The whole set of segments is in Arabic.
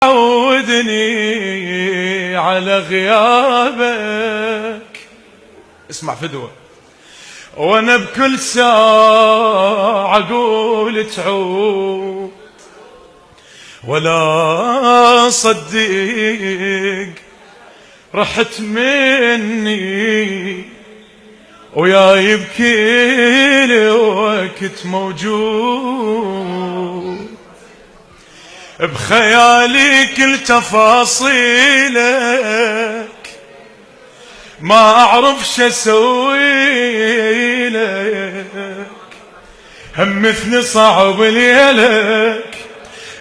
عودني على غيابك. اسمع فدوة. وانا بكل ساعة اقول تعود ولا صدق رحت مني، وياي بكل وقت موجود بخيالي كل تفاصيلك، ما اعرف شو اسوي لك، همثني صعب ليلك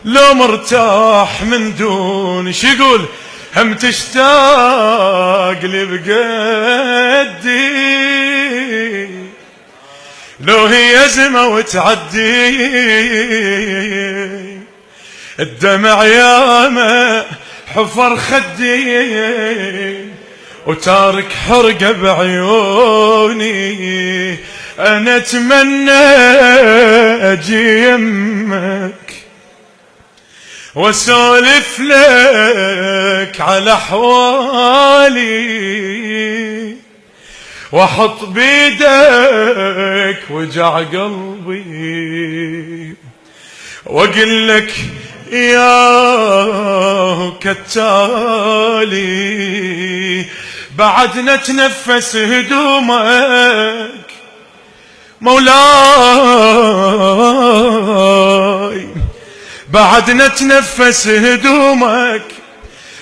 لو مرتاح من دون شي يقول، هم تشتاق لي بقدي لو هي أزمة وتعدي، الدمع ياما حفر خدي وتارك حرقة بعيوني، أنا أتمنى أجي يمك واسولف لك على احوالي، واحط بيدك وجع قلبي، واقول لك يا كالتالي بعد نتنفس هدومك مولاي، بعد نتنفس هدومك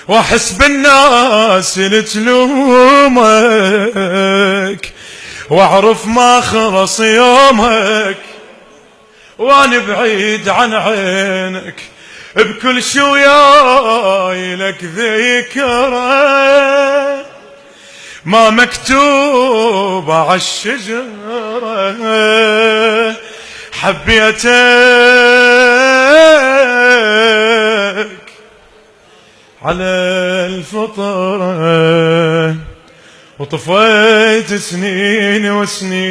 واحس بالناس اللي تلومك، واعرف ما خلص يومك وانا بعيد عن عينك، بكل شي وياي لك ذكرى ما مكتوبة عالشجرة، حبيتك على الفطرة وطفيت سنين وسنين